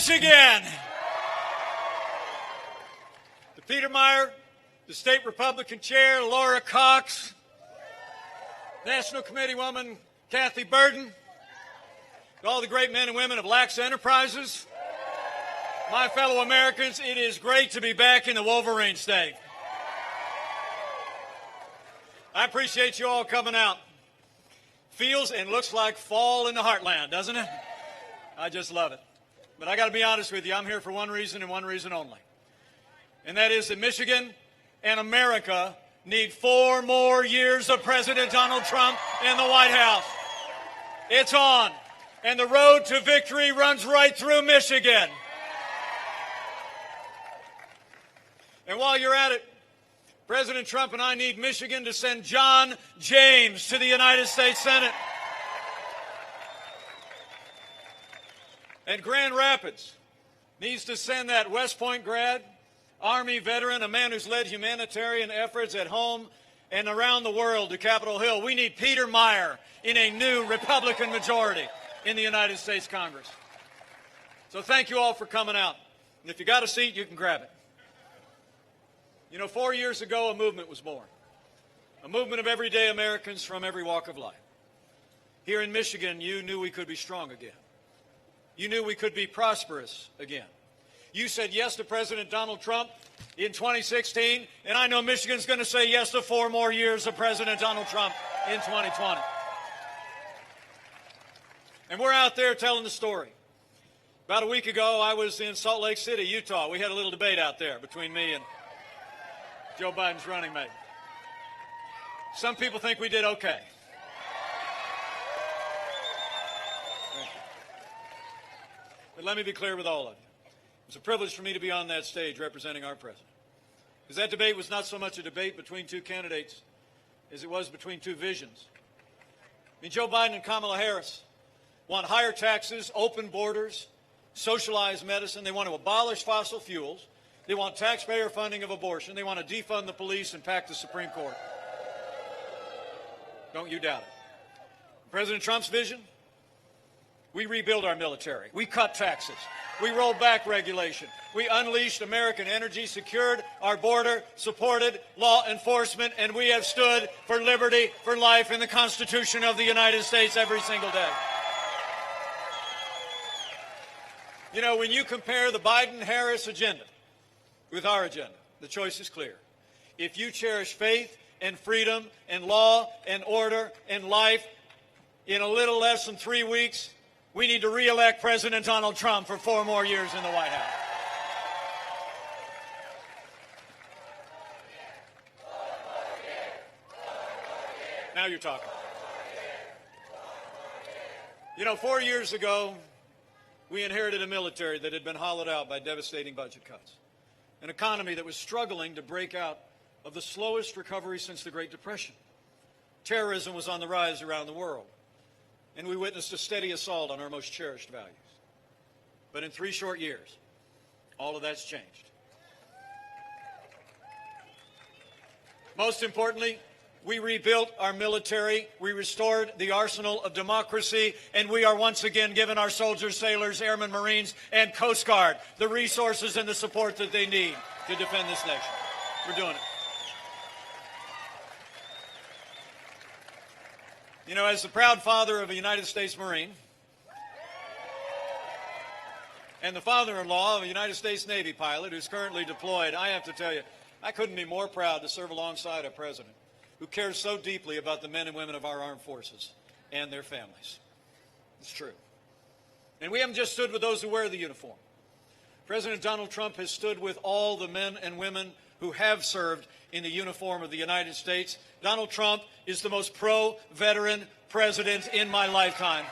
Michigan. To Peter Meyer, the state Republican chair, Laura Cox, National Committee woman Kathy Burden, to all the great men and women of Lax Enterprises, my fellow Americans, it is great to be back in the Wolverine State. I appreciate you all coming out. Feels and looks like fall in the heartland, doesn't it? I just love it. But I got to be honest with you, I'm here for one reason and one reason only. And that is that Michigan and America need 4 more years of President Donald Trump in the White House. It's on. And the road to victory runs right through Michigan. And while you're at it, President Trump and I need Michigan to send John James to the United States Senate. And Grand Rapids needs to send that West Point grad, Army veteran, a man who's led humanitarian efforts at home and around the world to Capitol Hill. We need Peter Meyer in a new Republican majority in the United States Congress. So thank you all for coming out. And if you got a seat, you can grab it. You know, 4 years ago, a movement was born. A movement of everyday Americans from every walk of life. Here in Michigan, you knew we could be strong again. You knew we could be prosperous again. You said yes to President Donald Trump in 2016, and I know Michigan's going to say yes to 4 more years of President Donald Trump in 2020. And we're out there telling the story. About a week ago, I was in Salt Lake City, Utah. We had a little debate out there between me and Joe Biden's running mate. Some people think we did okay. But let me be clear with all of you. It's a privilege for me to be on that stage representing our president. Because that debate was not so much a debate between 2 candidates as it was between 2 visions. I mean, Joe Biden and Kamala Harris want higher taxes, open borders, socialized medicine. They want to abolish fossil fuels. They want taxpayer funding of abortion. They want to defund the police and pack the Supreme Court. Don't you doubt it. President Trump's vision? We rebuild our military. We cut taxes. We rolled back regulation. We unleashed American energy, secured our border, supported law enforcement, and we have stood for liberty, for life, and the Constitution of the United States every single day. You know, when you compare the Biden-Harris agenda with our agenda, the choice is clear. If you cherish faith and freedom and law and order and life, in a little less than 3 weeks, we need to re-elect President Donald Trump for 4 more years in the White House. Now you're talking. You know, 4 years ago, we inherited a military that had been hollowed out by devastating budget cuts. An economy that was struggling to break out of the slowest recovery since the Great Depression. Terrorism was on the rise around the world, and we witnessed a steady assault on our most cherished values. But in 3 short years, all of that's changed. Most importantly, we rebuilt our military, we restored the arsenal of democracy, and we are once again giving our soldiers, sailors, airmen, Marines, and Coast Guard the resources and the support that they need to defend this nation. We're doing it. You know, as the proud father of a United States Marine and the father-in-law of a United States Navy pilot who's currently deployed, I have to tell you, I couldn't be more proud to serve alongside a president who cares so deeply about the men and women of our armed forces and their families. It's true. And we haven't just stood with those who wear the uniform. President Donald Trump has stood with all the men and women who have served in the uniform of the United States. Donald Trump is the most pro-veteran president in my lifetime.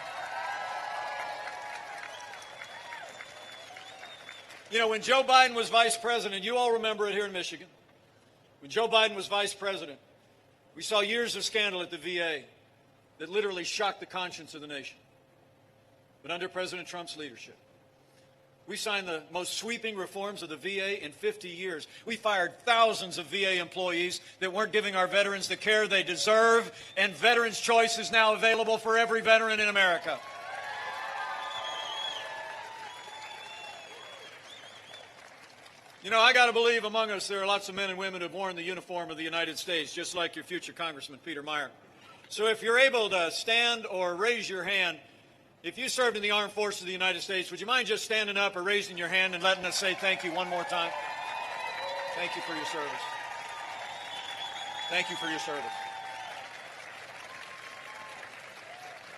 You know, when Joe Biden was vice president, you all remember it here in Michigan. When Joe Biden was vice president, we saw years of scandal at the VA that literally shocked the conscience of the nation. But under President Trump's leadership, we signed the most sweeping reforms of the VA in 50 years. We fired thousands of VA employees that weren't giving our veterans the care they deserve, and Veterans Choice is now available for every veteran in America. You know, I got to believe among us there are lots of men and women who have worn the uniform of the United States, just like your future Congressman Peter Meyer. So if you're able to stand or raise your hand, if you served in the armed forces of the United States, would you mind just standing up or raising your hand and letting us say thank you one more time? Thank you for your service. Thank you for your service.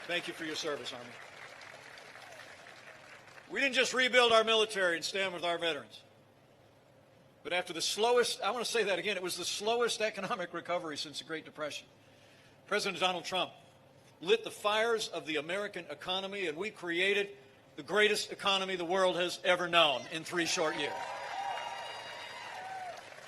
Thank you for your service, Army. We didn't just rebuild our military and stand with our veterans. But after the slowest, I want to say that again, it was the slowest economic recovery since the Great Depression. President Donald Trump lit the fires of the American economy, and we created the greatest economy the world has ever known in 3 short years.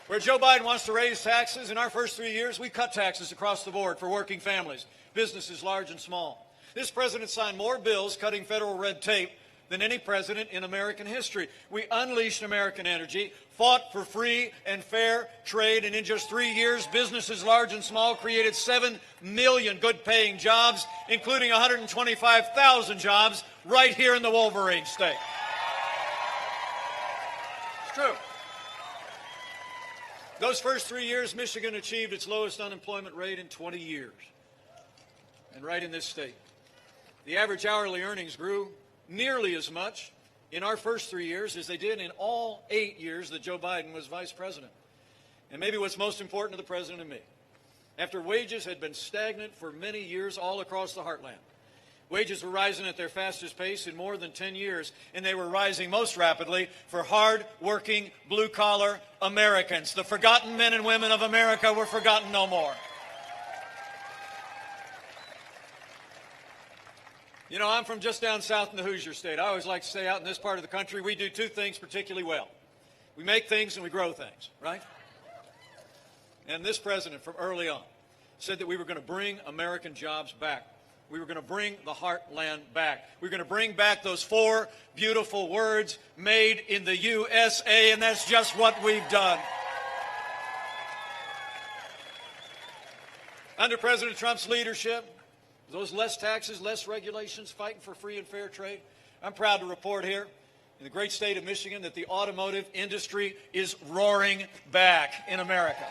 Where Joe Biden wants to raise taxes, in our first 3 years, we cut taxes across the board for working families, businesses large and small. This president signed more bills cutting federal red tape than any president in American history. We unleashed American energy, fought for free and fair trade, and in just 3 years, businesses large and small created 7 million good-paying jobs, including 125,000 jobs right here in the Wolverine State. It's true. Those first 3 years, Michigan achieved its lowest unemployment rate in 20 years. And right in this state, the average hourly earnings grew nearly as much in our first 3 years as they did in all 8 years that Joe Biden was vice president. And maybe what's most important to the president and me, after wages had been stagnant for many years all across the heartland, wages were rising at their fastest pace in more than 10 years, and they were rising most rapidly for hard-working, blue-collar Americans. The forgotten men and women of America were forgotten no more. You know, I'm from just down south in the Hoosier State. I always like to say out in this part of the country, we do 2 things particularly well. We make things and we grow things, right? And this president from early on said that we were going to bring American jobs back. We were going to bring the heartland back. We were going to bring back those 4 beautiful words, made in the USA, and that's just what we've done. Under President Trump's leadership, those less taxes, less regulations, fighting for free and fair trade. I'm proud to report here in the great state of Michigan that the automotive industry is roaring back in America.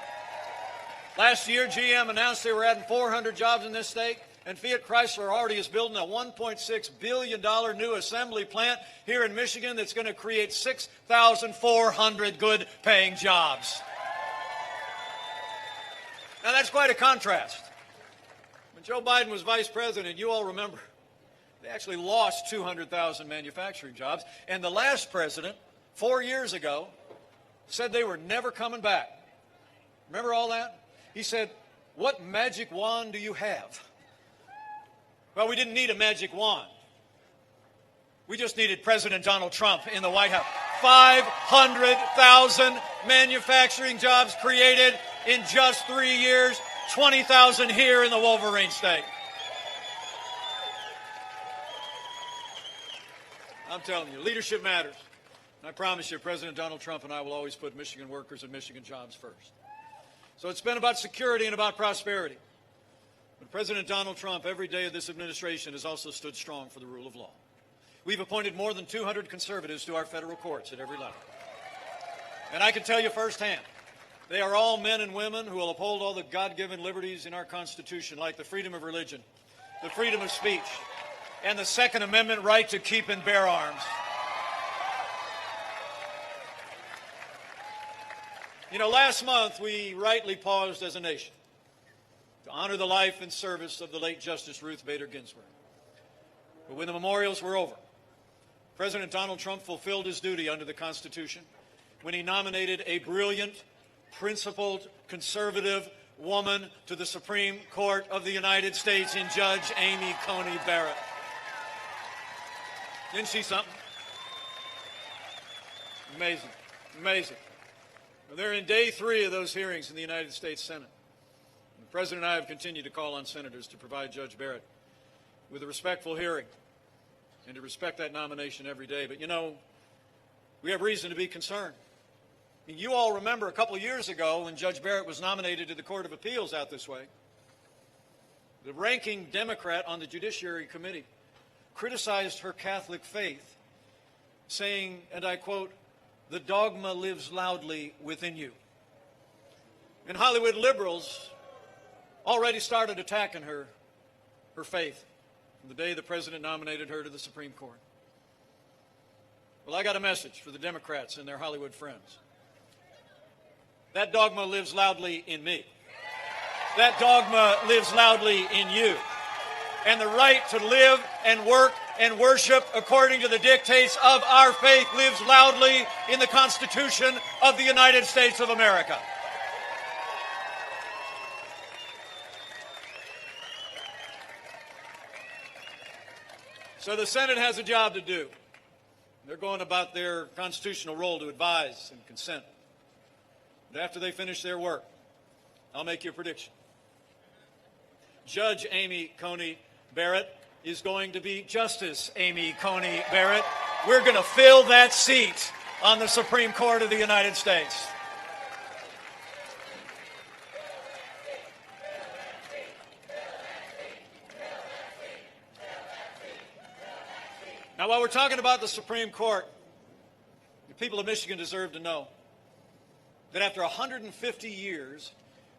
Last year, GM announced they were adding 400 jobs in this state, and Fiat Chrysler already is building a $1.6 billion new assembly plant here in Michigan that's going to create 6,400 good-paying jobs. Now, that's quite a contrast. When Joe Biden was vice president, you all remember, they actually lost 200,000 manufacturing jobs. And the last president, 4 years ago, said they were never coming back. Remember all that? He said, "What magic wand do you have?" Well, we didn't need a magic wand. We just needed President Donald Trump in the White House. 500,000 manufacturing jobs created in just 3 years. 20,000 here in the Wolverine State. I'm telling you, leadership matters. And I promise you, President Donald Trump and I will always put Michigan workers and Michigan jobs first. So it's been about security and about prosperity. But President Donald Trump, every day of this administration, has also stood strong for the rule of law. We've appointed more than 200 conservatives to our federal courts at every level. And I can tell you firsthand, they are all men and women who will uphold all the God-given liberties in our Constitution, like the freedom of religion, the freedom of speech, and the Second Amendment right to keep and bear arms. You know, last month we rightly paused as a nation to honor the life and service of the late Justice Ruth Bader Ginsburg. But when the memorials were over, President Donald Trump fulfilled his duty under the Constitution when he nominated a brilliant, principled, conservative woman to the Supreme Court of the United States in Judge Amy Coney Barrett. Isn't she something? Amazing. Amazing. Well, they're in day 3 of those hearings in the United States Senate. And the President and I have continued to call on senators to provide Judge Barrett with a respectful hearing and to respect that nomination every day. But, you know, we have reason to be concerned. And you all remember a couple of years ago when Judge Barrett was nominated to the Court of Appeals out this way, the ranking Democrat on the Judiciary Committee criticized her Catholic faith, saying, and I quote, the dogma lives loudly within you. And Hollywood liberals already started attacking her faith from the day the president nominated her to the Supreme Court. Well, I got a message for the Democrats and their Hollywood friends. That dogma lives loudly in me. That dogma lives loudly in you. And the right to live and work and worship according to the dictates of our faith lives loudly in the Constitution of the United States of America. So the Senate has a job to do. They're going about their constitutional role to advise and consent. But after they finish their work, I'll make you a prediction. Judge Amy Coney Barrett is going to be Justice Amy Coney Barrett. We're going to fill that seat on the Supreme Court of the United States. Now, while we're talking about the Supreme Court, the people of Michigan deserve to know that after 150 years,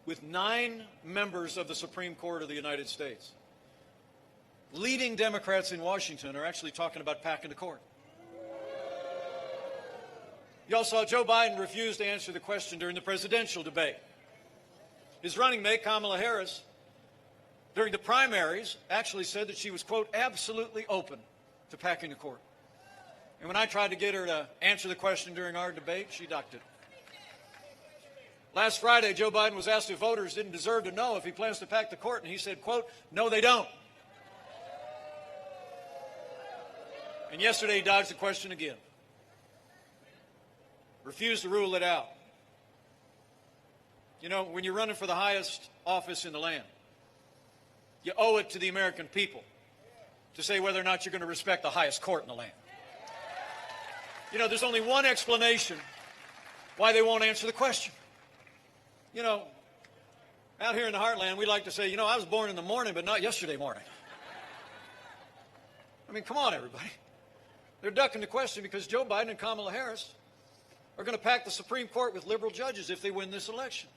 with 9 members of the Supreme Court of the United States, leading Democrats in Washington are actually talking about packing the court. Y'all saw Joe Biden refuse to answer the question during the presidential debate. His running mate, Kamala Harris, during the primaries, actually said that she was, quote, absolutely open to packing the court. And when I tried to get her to answer the question during our debate, she ducked it. Last Friday, Joe Biden was asked if voters didn't deserve to know if he plans to pack the court, and he said, quote, no, they don't. And yesterday, he dodged the question again. Refused to rule it out. You know, when you're running for the highest office in the land, you owe it to the American people to say whether or not you're going to respect the highest court in the land. You know, there's only one explanation why they won't answer the question. You know, out here in the heartland, we like to say, you know, I was born in the morning, but not yesterday morning. I mean, come on, everybody. They're ducking the question because Joe Biden and Kamala Harris are going to pack the Supreme Court with liberal judges if they win this election.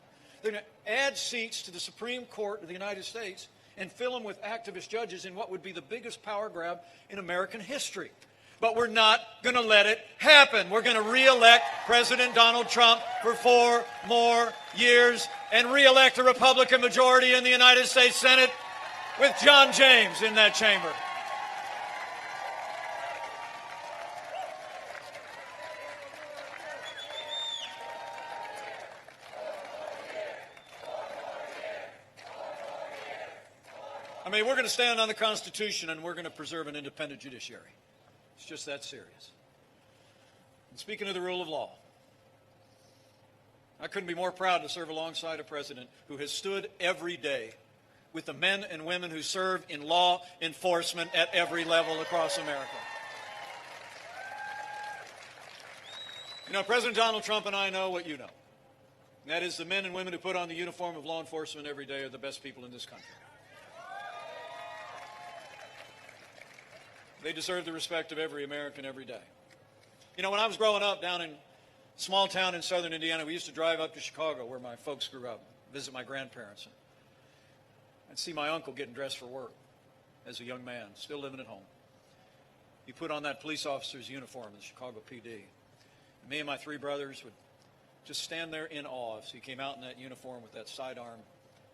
They're going to add seats to the Supreme Court of the United States and fill them with activist judges in what would be the biggest power grab in American history. But we're not going to let it happen. We're going to re-elect President Donald Trump for 4 more years and re-elect a Republican majority in the United States Senate with John James in that chamber. I mean, we're going to stand on the Constitution and we're going to preserve an independent judiciary. It's just that serious. And speaking of the rule of law, I couldn't be more proud to serve alongside a president who has stood every day with the men and women who serve in law enforcement at every level across America. You know, President Donald Trump and I know what you know. And that is the men and women who put on the uniform of law enforcement every day are the best people in this country. They deserve the respect of every American every day. You know, when I was growing up down in a small town in southern Indiana, we used to drive up to Chicago where my folks grew up, visit my grandparents. And I'd see my uncle getting dressed for work as a young man, still living at home. He put on that police officer's uniform in the Chicago PD. And me and my 3 brothers would just stand there in awe as he came out in that uniform with that sidearm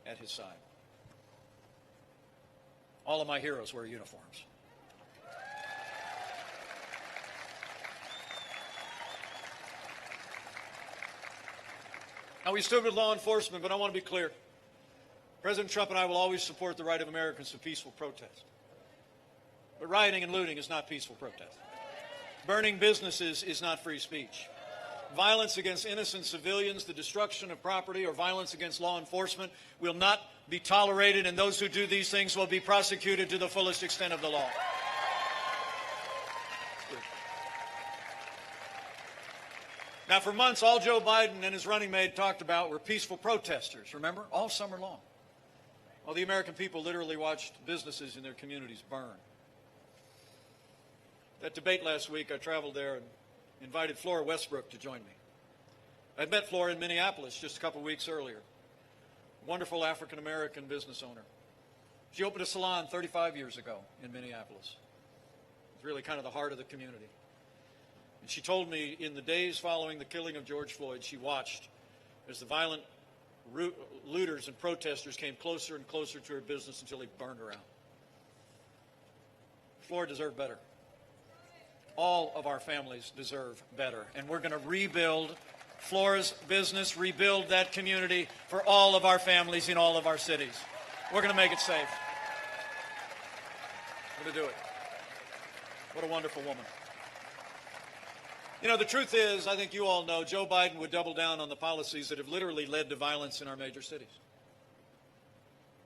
at his side. All of my heroes wear uniforms. Now, we stood with law enforcement, but I want to be clear. President Trump and I will always support the right of Americans to peaceful protest. But rioting and looting is not peaceful protest. Burning businesses is not free speech. Violence against innocent civilians, the destruction of property, or violence against law enforcement will not be tolerated, and those who do these things will be prosecuted to the fullest extent of the law. Now, for months, all Joe Biden and his running mate talked about were peaceful protesters, remember? All summer long. Well, the American people literally watched businesses in their communities burn. That debate last week, I traveled there and invited Flora Westbrook to join me. I'd met Flora in Minneapolis just a couple weeks earlier. Wonderful African-American business owner. She opened a salon 35 years ago in Minneapolis. It's really kind of the heart of the community. And she told me in the days following the killing of George Floyd, she watched as the violent looters and protesters came closer and closer to her business until they burned her out. Flora deserved better. All of our families deserve better. And we're going to rebuild Flora's business, rebuild that community for all of our families in all of our cities. We're going to make it safe. We're going to do it. What a wonderful woman. You know, the truth is, I think you all know, Joe Biden would double down on the policies that have literally led to violence in our major cities.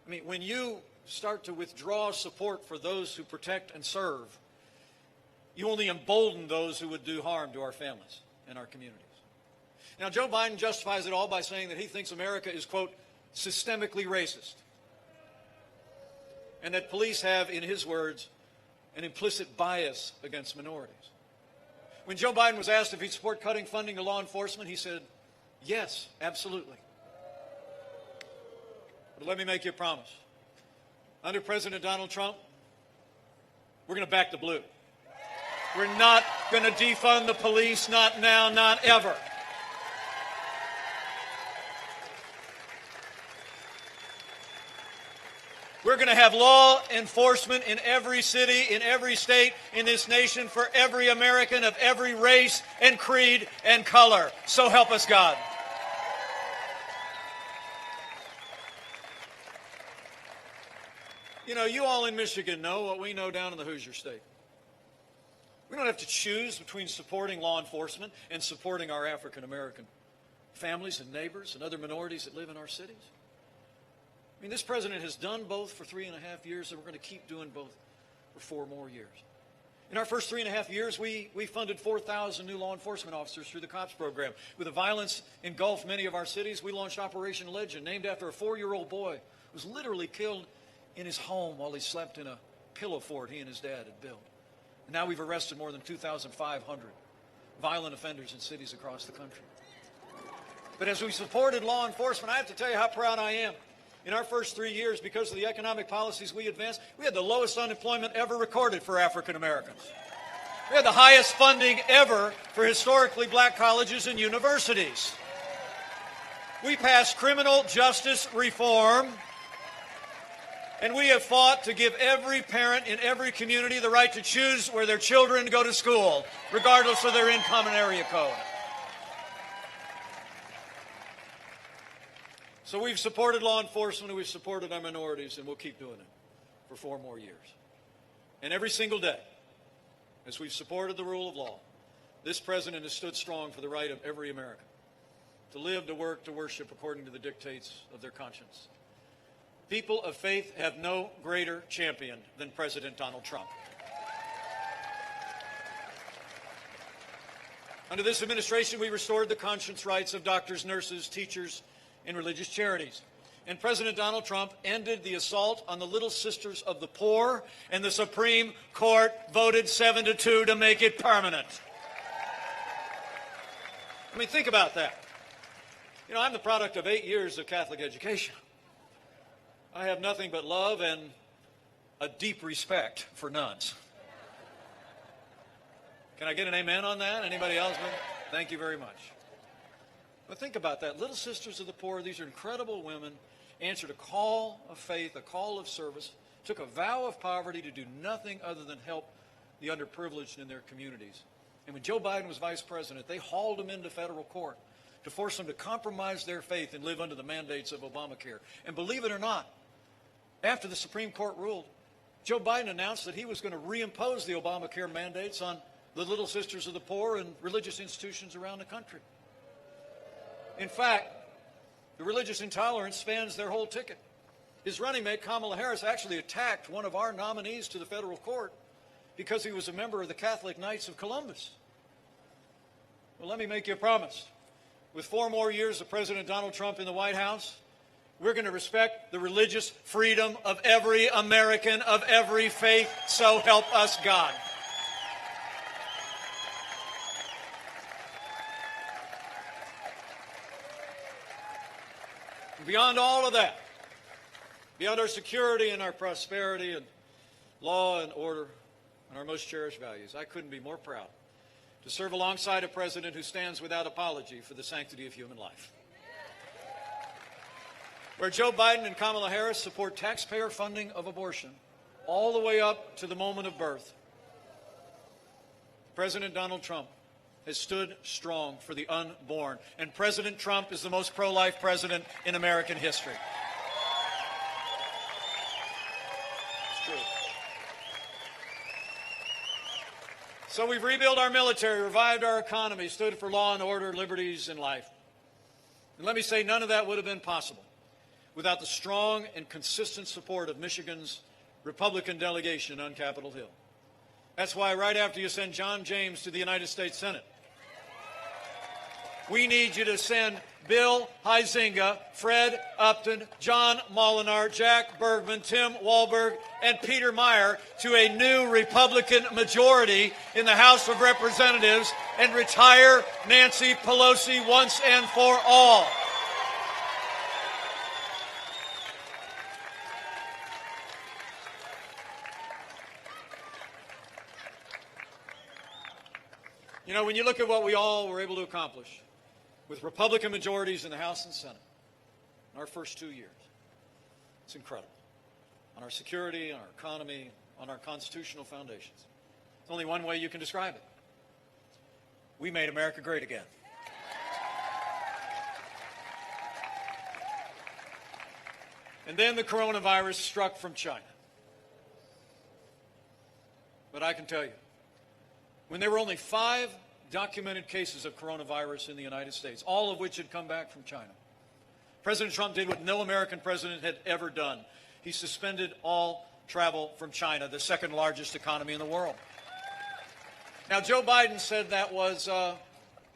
I mean, when you start to withdraw support for those who protect and serve, you only embolden those who would do harm to our families and our communities. Now, Joe Biden justifies it all by saying that he thinks America is, quote, systemically racist, and that police have, in his words, an implicit bias against minorities. When Joe Biden was asked if he'd support cutting funding to law enforcement, he said, yes, absolutely. But let me make you a promise. Under President Donald Trump, we're going to back the blue. We're not going to defund the police, not now, not ever. We're going to have law enforcement in every city, in every state, in this nation for every American of every race and creed and color. So help us God. You know, you all in Michigan know what we know down in the Hoosier State. We don't have to choose between supporting law enforcement and supporting our African American families and neighbors and other minorities that live in our cities. I mean, this president has done both for 3.5 years, and we're going to keep doing both for 4 more years. In our first 3.5 years, we funded 4,000 new law enforcement officers through the COPS program. With the violence engulfed many of our cities, we launched Operation Legend, named after a 4-year-old boy who was literally killed in his home while he slept in a pillow fort he and his dad had built. And now we've arrested more than 2,500 violent offenders in cities across the country. But as we supported law enforcement, I have to tell you how proud I am. In our first 3 years, because of the economic policies we advanced, we had the lowest unemployment ever recorded for African Americans. We had the highest funding ever for historically black colleges and universities. We passed criminal justice reform, and we have fought to give every parent in every community the right to choose where their children go to school, regardless of their income and area code. So we've supported law enforcement, and we've supported our minorities, and we'll keep doing it for 4 more years. And every single day, as we've supported the rule of law, this president has stood strong for the right of every American to live, to work, to worship according to the dictates of their conscience. People of faith have no greater champion than President Donald Trump. Under this administration, we restored the conscience rights of doctors, nurses, teachers, and religious charities. And President Donald Trump ended the assault on the Little Sisters of the Poor, and the Supreme Court voted 7-2 to make it permanent. I mean, think about that. You know, I'm the product of 8 years of Catholic education. I have nothing but love and a deep respect for nuns. Can I get an amen on that? Anybody else? Thank you very much. But think about that. Little Sisters of the Poor, these are incredible women, answered a call of faith, a call of service, took a vow of poverty to do nothing other than help the underprivileged in their communities. And when Joe Biden was vice president, they hauled him into federal court to force them to compromise their faith and live under the mandates of Obamacare. And believe it or not, after the Supreme Court ruled, Joe Biden announced that he was going to reimpose the Obamacare mandates on the Little Sisters of the Poor and religious institutions around the country. In fact, the religious intolerance spans their whole ticket. His running mate, Kamala Harris, actually attacked one of our nominees to the federal court because he was a member of the Catholic Knights of Columbus. Well, let me make you a promise. With 4 more years of President Donald Trump in the White House, we're going to respect the religious freedom of every American of every faith, so help us God. Beyond all of that, beyond our security and our prosperity and law and order and our most cherished values, I couldn't be more proud to serve alongside a president who stands without apology for the sanctity of human life. Where Joe Biden and Kamala Harris support taxpayer funding of abortion all the way up to the moment of birth, President Donald Trump has stood strong for the unborn. And President Trump is the most pro-life president in American history. It's true. So we've rebuilt our military, revived our economy, stood for law and order, liberties, and life. And let me say, none of that would have been possible without the strong and consistent support of Michigan's Republican delegation on Capitol Hill. That's why right after you send John James to the United States Senate, we need you to send Bill Huizenga, Fred Upton, John Molinar, Jack Bergman, Tim Walberg, and Peter Meyer to a new Republican majority in the House of Representatives and retire Nancy Pelosi once and for all. You know, when you look at what we all were able to accomplish with Republican majorities in the House and Senate in our first 2 years, it's incredible. On our security, on our economy, on our constitutional foundations. There's only one way you can describe it. We made America great again. And then the coronavirus struck from China. But I can tell you, when there were only 5 documented cases of coronavirus in the United States, all of which had come back from China, President Trump did what no American president had ever done. He suspended all travel from China, the second largest economy in the world. Now, Joe Biden said that was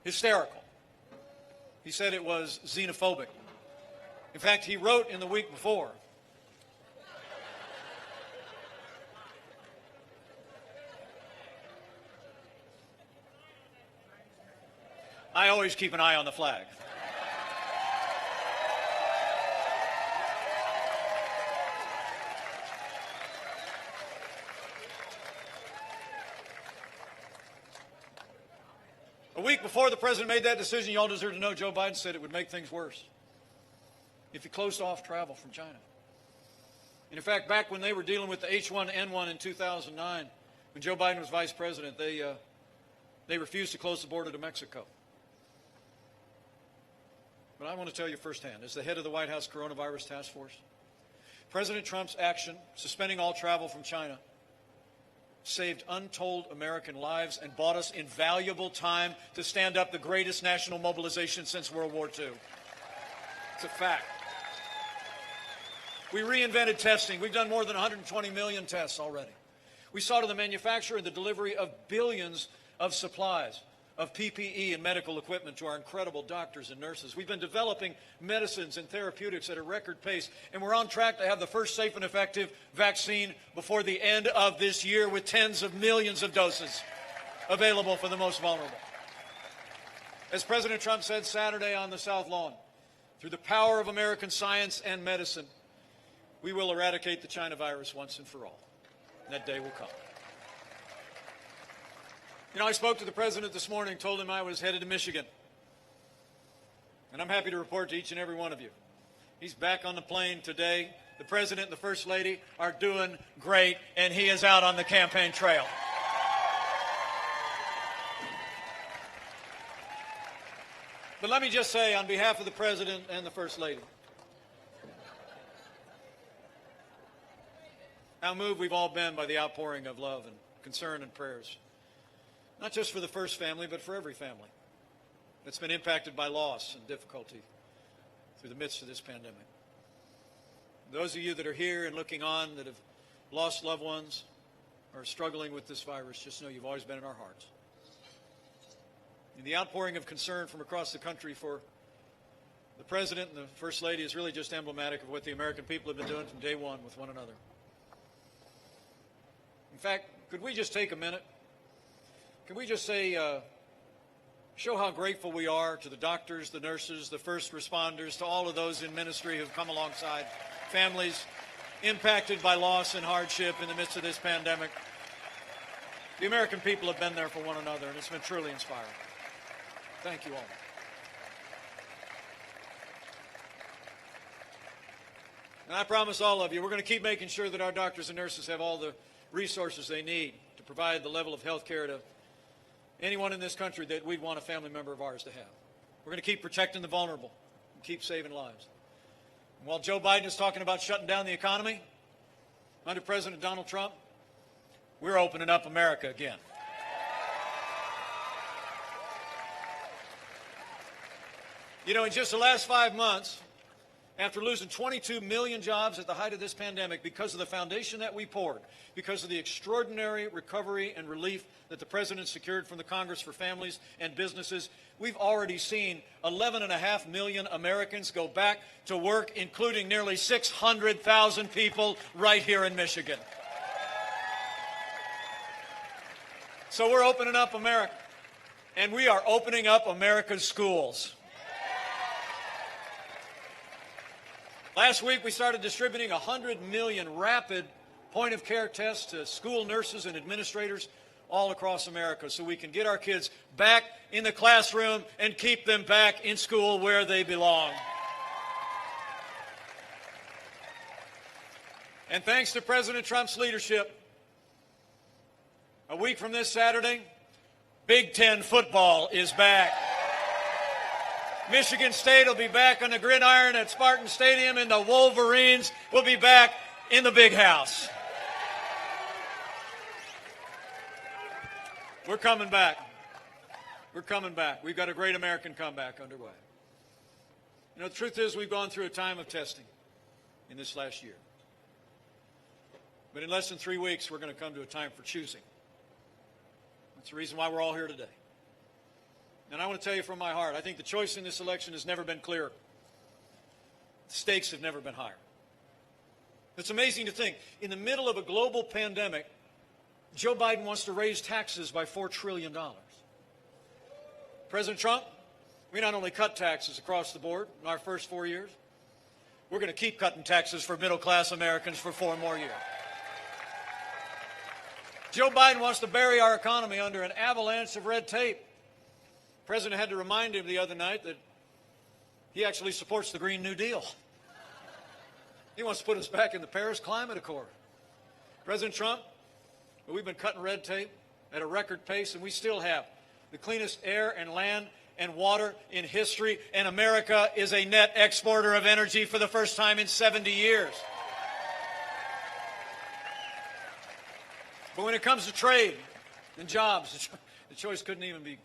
hysterical. He said it was xenophobic. In fact, he wrote in the week before, I always keep an eye on the flag. A week before the president made that decision, you all deserve to know Joe Biden said it would make things worse if he closed off travel from China. And in fact, back when they were dealing with the H1N1 in 2009, when Joe Biden was vice president, they refused to close the border to Mexico. But I want to tell you firsthand, as the head of the White House Coronavirus Task Force, President Trump's action, suspending all travel from China, saved untold American lives and bought us invaluable time to stand up the greatest national mobilization since World War II. It's a fact. We reinvented testing. We've done more than 120 million tests already. We saw to the manufacture and the delivery of billions of supplies, of PPE and medical equipment to our incredible doctors and nurses. We've been developing medicines and therapeutics at a record pace, and we're on track to have the first safe and effective vaccine before the end of this year, with tens of millions of doses available for the most vulnerable. As President Trump said Saturday on the South Lawn, through the power of American science and medicine, we will eradicate the China virus once and for all. And that day will come. You know, I spoke to the president this morning, told him I was headed to Michigan. And I'm happy to report to each and every one of you, he's back on the plane today. The president and the first lady are doing great, and he is out on the campaign trail. But let me just say, on behalf of the president and the first lady, how moved we've all been by the outpouring of love and concern and prayers. Not just for the first family, but for every family that's been impacted by loss and difficulty through the midst of this pandemic. Those of you that are here and looking on that have lost loved ones or are struggling with this virus, just know you've always been in our hearts. And the outpouring of concern from across the country for the president and the first lady is really just emblematic of what the American people have been doing from day one with one another. In fact, could we just take a minute? Can we just say show how grateful we are to the doctors, the nurses, the first responders, to all of those in ministry who've come alongside families impacted by loss and hardship in the midst of this pandemic. The American people have been there for one another, and it's been truly inspiring. Thank you all. And I promise all of you, we're going to keep making sure that our doctors and nurses have all the resources they need to provide the level of health care to anyone in this country that we'd want a family member of ours to have. We're going to keep protecting the vulnerable and keep saving lives. And while Joe Biden is talking about shutting down the economy, under President Donald Trump, we're opening up America again. You know, in just the last 5 months, after losing 22 million jobs at the height of this pandemic because of the foundation that we poured, because of the extraordinary recovery and relief that the President secured from the Congress for families and businesses, we've already seen 11.5 million Americans go back to work, including nearly 600,000 people right here in Michigan. So we're opening up America, and we are opening up America's schools. Last week, we started distributing 100 million rapid point-of-care tests to school nurses and administrators all across America so we can get our kids back in the classroom and keep them back in school where they belong. And thanks to President Trump's leadership, a week from this Saturday, Big Ten football is back. Michigan State will be back on the gridiron at Spartan Stadium, and the Wolverines will be back in the big house. We're coming back. We're coming back. We've got a great American comeback underway. You know, the truth is we've gone through a time of testing in this last year. But in less than 3 weeks, we're going to come to a time for choosing. That's the reason why we're all here today. And I want to tell you from my heart, I think the choice in this election has never been clearer. The stakes have never been higher. It's amazing to think, in the middle of a global pandemic, Joe Biden wants to raise taxes by $4 trillion. President Trump, we not only cut taxes across the board in our first 4 years, we're going to keep cutting taxes for middle-class Americans for 4 more years. Joe Biden wants to bury our economy under an avalanche of red tape. The President had to remind him the other night that he actually supports the Green New Deal. He wants to put us back in the Paris Climate Accord. President Trump, we've been cutting red tape at a record pace, and we still have the cleanest air and land and water in history, and America is a net exporter of energy for the first time in 70 years. But when it comes to trade and jobs, the choice couldn't even be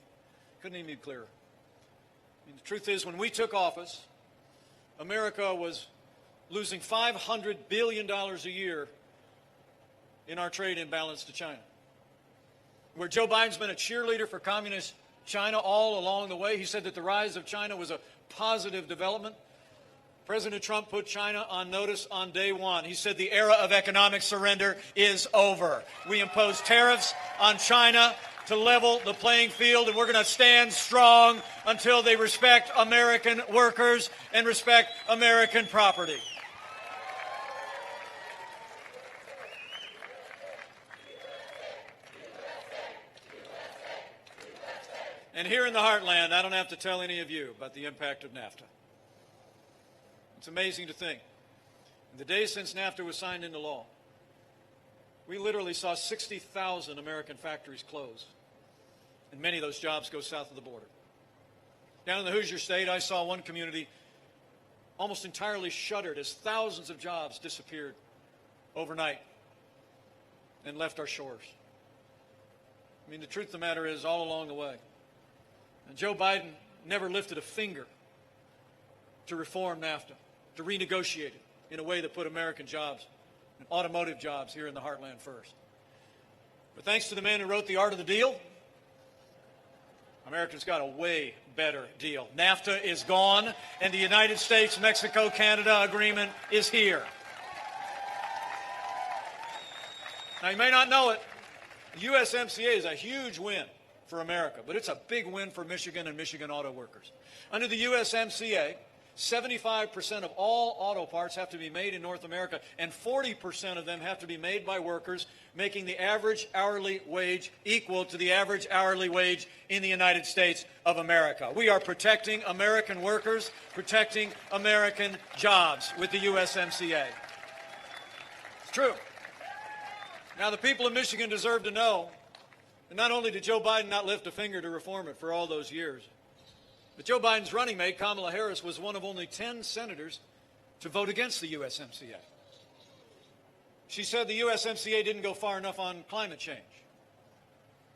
clearer. I mean, the truth is, when we took office, America was losing $500 billion a year in our trade imbalance to China. Where Joe Biden's been a cheerleader for communist China all along the way, he said that the rise of China was a positive development. President Trump put China on notice on day one. He said the era of economic surrender is over. We imposed tariffs on China to level the playing field, and we're going to stand strong until they respect American workers and respect American property. And here in the heartland, I don't have to tell any of you about the impact of NAFTA. It's amazing to think. In the days since NAFTA was signed into law, we literally saw 60,000 American factories close, and many of those jobs go south of the border. Down in the Hoosier State, I saw one community almost entirely shuttered as thousands of jobs disappeared overnight and left our shores. I mean, the truth of the matter is, all along the way, and Joe Biden never lifted a finger to reform NAFTA, to renegotiate it in a way that put American jobs and automotive jobs here in the heartland first. But thanks to the man who wrote The Art of the Deal, America's got a way better deal. NAFTA is gone, and the United States-Mexico-Canada agreement is here. Now, you may not know it, the USMCA is a huge win for America, but it's a big win for Michigan and Michigan auto workers. Under the USMCA, 75% of all auto parts have to be made in North America, and 40% of them have to be made by workers making the average hourly wage equal to the average hourly wage in the United States of America. We are protecting American workers, protecting American jobs with the USMCA. It's true. Now, the people of Michigan deserve to know that not only did Joe Biden not lift a finger to reform it for all those years, but Joe Biden's running mate, Kamala Harris, was one of only 10 senators to vote against the USMCA. She said the USMCA didn't go far enough on climate change.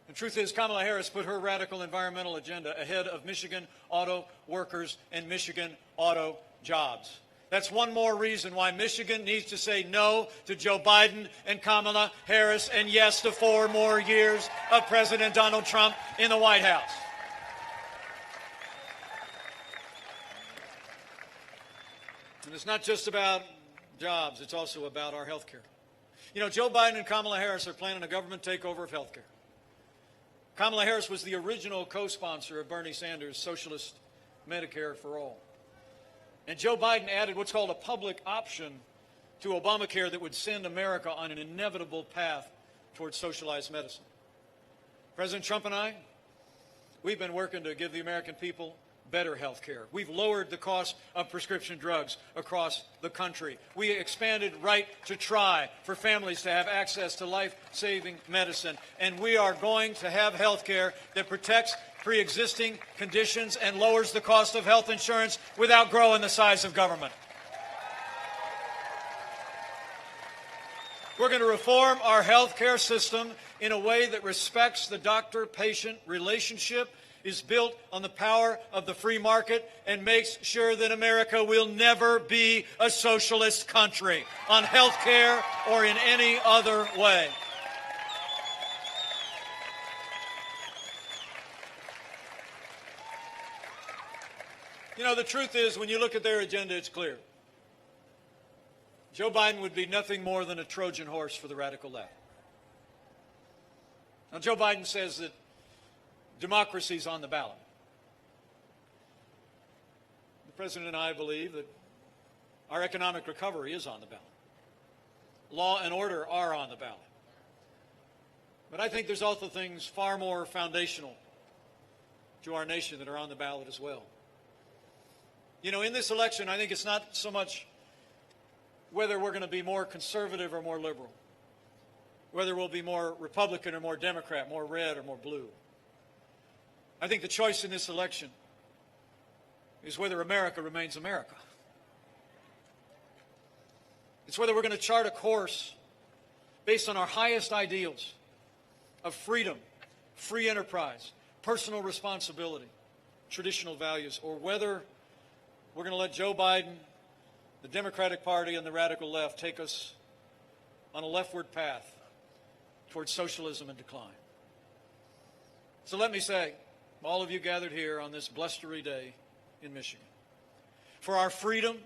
The truth is, Kamala Harris put her radical environmental agenda ahead of Michigan auto workers and Michigan auto jobs. That's one more reason why Michigan needs to say no to Joe Biden and Kamala Harris and yes to 4 more years of President Donald Trump in the White House. And it's not just about jobs, it's also about our health care. You know, Joe Biden and Kamala Harris are planning a government takeover of health care. Kamala Harris was the original co-sponsor of Bernie Sanders' socialist Medicare for All. And Joe Biden added what's called a public option to Obamacare that would send America on an inevitable path towards socialized medicine. President Trump and I, we've been working to give the American people better health care. We've lowered the cost of prescription drugs across the country. We expanded right to try for families to have access to life-saving medicine. And we are going to have health care that protects pre-existing conditions and lowers the cost of health insurance without growing the size of government. We're going to reform our health care system in a way that respects the doctor-patient relationship, is built on the power of the free market, and makes sure that America will never be a socialist country on health care or in any other way. You know, the truth is, when you look at their agenda, it's clear. Joe Biden would be nothing more than a Trojan horse for the radical left. Now, Joe Biden says that democracy's on the ballot. The President and I believe that our economic recovery is on the ballot. Law and order are on the ballot. But I think there's also things far more foundational to our nation that are on the ballot as well. You know, in this election, I think it's not so much whether we're going to be more conservative or more liberal, whether we'll be more Republican or more Democrat, more red or more blue. I think the choice in this election is whether America remains America. It's whether we're going to chart a course based on our highest ideals of freedom, free enterprise, personal responsibility, traditional values, or whether we're going to let Joe Biden, the Democratic Party, and the radical left take us on a leftward path towards socialism and decline. So let me say, all of you gathered here on this blustery day in Michigan, for our freedom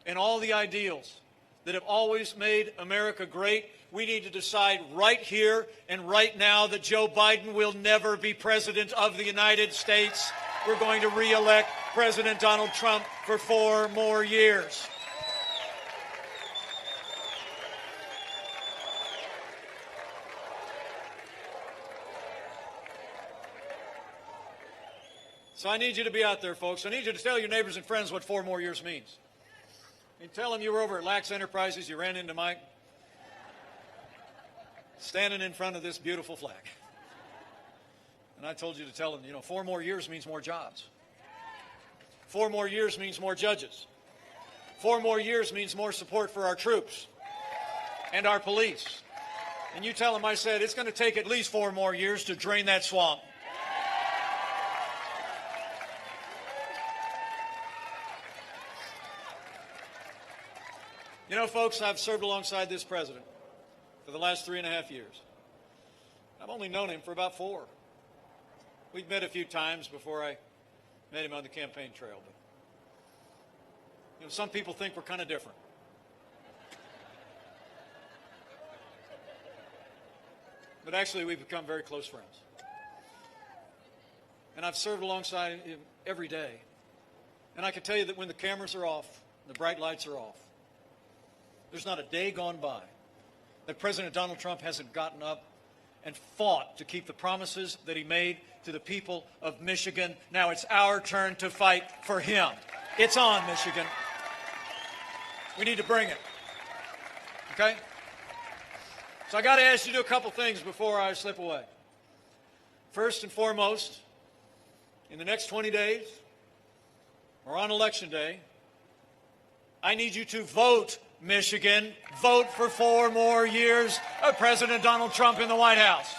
and all the ideals that have always made America great, we need to decide right here and right now that Joe Biden will never be president of the United States. We're going to re-elect President Donald Trump for 4 more years. So I need you to be out there, folks. I need you to tell your neighbors and friends what 4 more years means. And tell them you were over at Lax Enterprises, you ran into Mike, standing in front of this beautiful flag. And I told you to tell them, 4 more years means more jobs. 4 more years means more judges. 4 more years means more support for our troops and our police. And you tell them I said it's going to take at least 4 more years to drain that swamp. You know, folks, I've served alongside this president for the last 3.5 years. I've only known him for about 4. We've met a few times before I met him on the campaign trail. But some people think we're kind of different. But actually, we've become very close friends. and I've served alongside him every day. And I can tell you that when the cameras are off, the bright lights are off, there's not a day gone by that President Donald Trump hasn't gotten up and fought to keep the promises that he made to the people of Michigan. Now it's our turn to fight for him. It's on, Michigan. We need to bring it. Okay? So I got to ask you to do a couple things before I slip away. First and foremost, in the next 20 days, or on Election Day, I need you to vote, Michigan. Vote for 4 more years of President Donald Trump in the White House.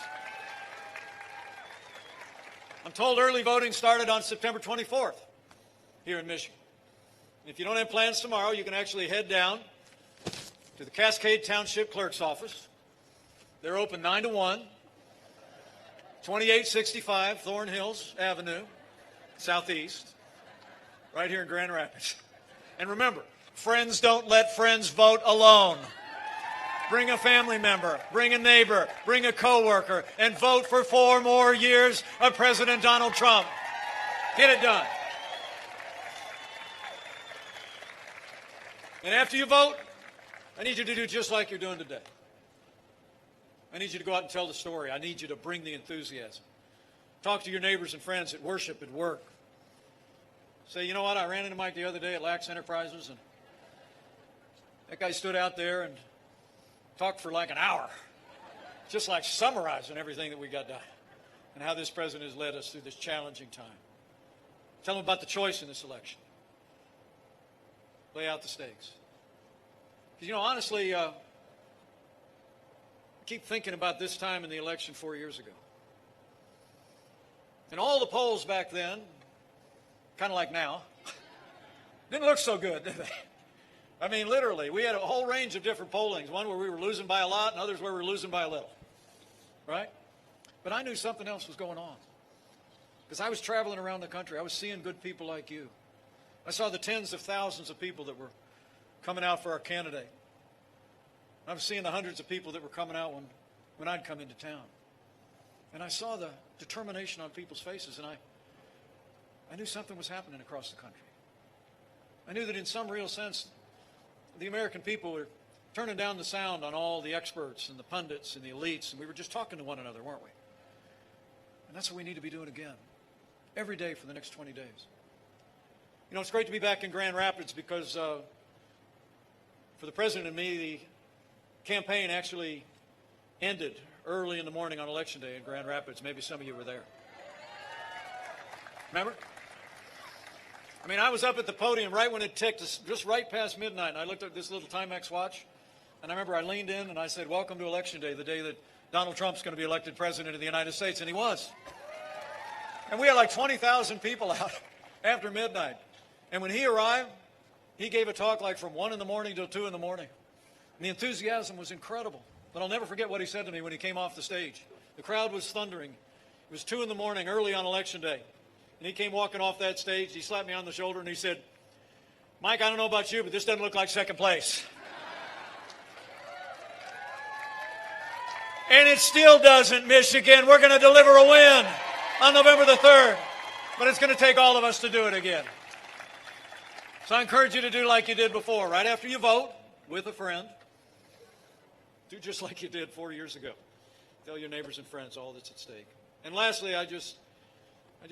I'm told early voting started on September 24th here in Michigan. If you don't have plans tomorrow, you can actually head down to the Cascade Township Clerk's office. They're open 9 to 1, 2865 Thorn Hills Avenue, Southeast, right here in Grand Rapids. And remember, friends don't let friends vote alone. Bring a family member, bring a neighbor, bring a coworker, and vote for 4 more years of President Donald Trump. Get it done. And after you vote, I need you to do just like you're doing today. I need you to go out and tell the story. I need you to bring the enthusiasm. Talk to your neighbors and friends at worship, at work. Say, you know what, I ran into Mike the other day at Lax Enterprises, and that guy stood out there and talked for like an hour, just like summarizing everything that we got done and how this president has led us through this challenging time. Tell him about the choice in this election. Lay out the stakes. Because, you know, honestly, I keep thinking about this time in the election 4 years ago. And all the polls back then, kind of like now, didn't look so good, did they? I mean, literally, we had a whole range of different pollings, one where we were losing by a lot and others where we were losing by a little, right? But I knew something else was going on because I was traveling around the country. I was seeing good people like you. I saw the tens of thousands of people that were coming out for our candidate. I was seeing the hundreds of people that were coming out when I'd come into town. And I saw the determination on people's faces, and I knew something was happening across the country. I knew that in some real sense, the American people were turning down the sound on all the experts and the pundits and the elites, and we were just talking to one another, weren't we? And that's what we need to be doing again, every day for the next 20 days. You know, it's great to be back in Grand Rapids because for the president and me, the campaign actually ended early in the morning on Election Day in Grand Rapids. Maybe some of you were there. Remember? I mean, I was up at the podium right when it ticked, just right past midnight, and I looked at this little Timex watch, and I remember I leaned in and I said, welcome to Election Day, the day that Donald Trump's going to be elected president of the United States, and he was. And we had like 20,000 people out after midnight. And when he arrived, he gave a talk like from 1 in the morning till 2 in the morning. And the enthusiasm was incredible. But I'll never forget what he said to me when he came off the stage. The crowd was thundering. It was 2 in the morning, early on Election Day. And he came walking off that stage. He slapped me on the shoulder and he said, Mike, I don't know about you, but this doesn't look like second place. And it still doesn't, Michigan. We're going to deliver a win on November the 3rd. But it's going to take all of us to do it again. So I encourage you to do like you did before. Right after you vote with a friend, do just like you did 4 years ago. Tell your neighbors and friends all that's at stake. And lastly, I just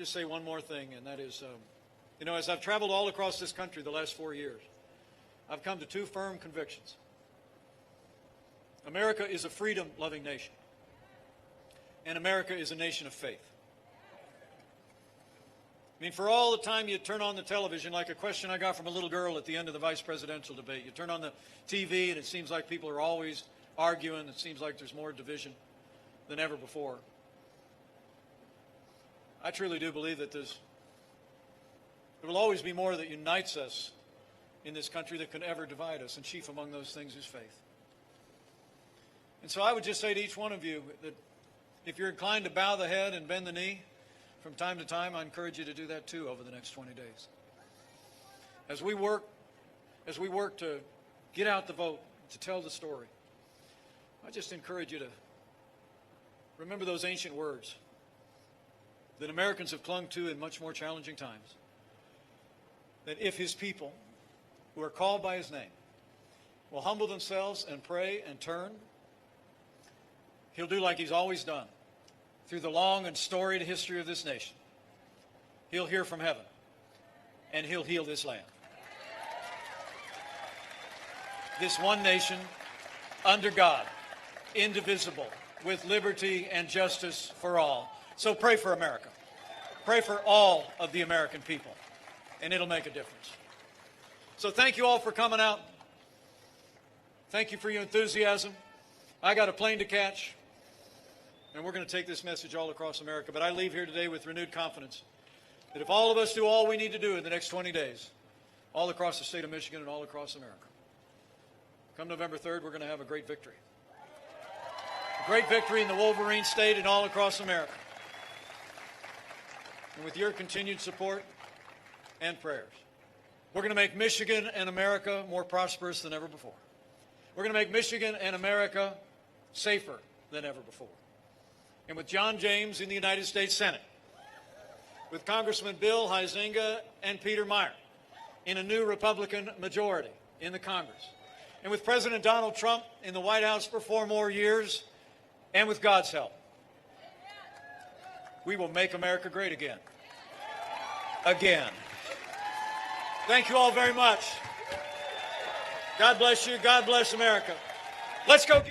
say one more thing, and that is, you know, as I've traveled all across this country the last 4 years, I've come to 2 firm convictions. America is a freedom-loving nation, and America is a nation of faith. I mean, for all the time you turn on the television, like a question I got from a little girl at the end of the vice presidential debate, you turn on the TV and it seems like people are always arguing. It seems like there's more division than ever before. I truly do believe that there will always be more that unites us in this country that can ever divide us, and chief among those things is faith. And so I would just say to each one of you that if you're inclined to bow the head and bend the knee from time to time, I encourage you to do that too over the next 20 days. As we work to get out the vote, to tell the story, I just encourage you to remember those ancient words that Americans have clung to in much more challenging times. That if his people, who are called by his name, will humble themselves and pray and turn, he'll do like he's always done through the long and storied history of this nation. He'll hear from heaven, and he'll heal this land. This one nation, under God, indivisible, with liberty and justice for all. So pray for America. Pray for all of the American people, and it'll make a difference. So thank you all for coming out. Thank you for your enthusiasm. I got a plane to catch, and we're going to take this message all across America. But I leave here today with renewed confidence that if all of us do all we need to do in the next 20 days, all across the state of Michigan and all across America, come November 3rd, we're going to have a great victory. A great victory in the Wolverine State and all across America. And with your continued support and prayers, we're going to make Michigan and America more prosperous than ever before. We're going to make Michigan and America safer than ever before. And with John James in the United States Senate, with Congressman Bill Huizenga and Peter Meyer in a new Republican majority in the Congress, and with President Donald Trump in the White House for 4 more years, and with God's help, we will make America great again. Again. Thank you all very much. God bless you. God bless America. Let's go.